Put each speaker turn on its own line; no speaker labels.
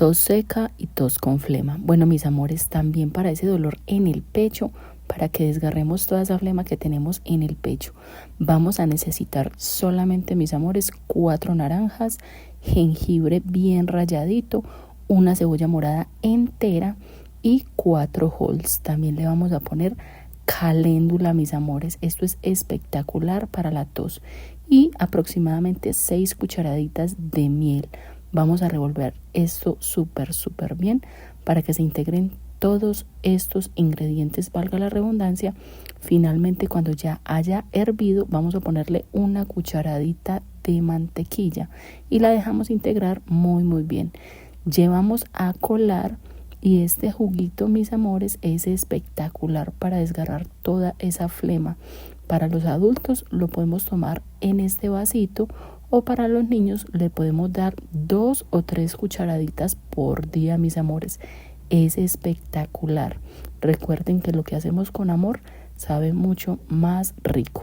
tos seca y tos con flema. Bueno, mis amores, también para ese dolor en el pecho, para que desgarremos toda esa flema que tenemos en el pecho, vamos a necesitar solamente, mis amores, 4 naranjas, jengibre bien ralladito, una cebolla morada entera y 4 Halls. También le vamos a poner caléndula, mis amores. Esto es espectacular para la tos. Y aproximadamente 6 cucharaditas de miel. Vamos a revolver esto súper bien para que se integren todos estos ingredientes, valga la redundancia. Finalmente, cuando ya haya hervido, vamos a ponerle una cucharadita de mantequilla y la dejamos integrar muy bien. Llevamos a colar y este juguito, mis amores, es espectacular para desgarrar toda esa flema. Para los adultos lo podemos tomar en este vasito, o para los niños le podemos dar 2 o 3 cucharaditas por día, mis amores. Es espectacular. Recuerden que lo que hacemos con amor sabe mucho más rico.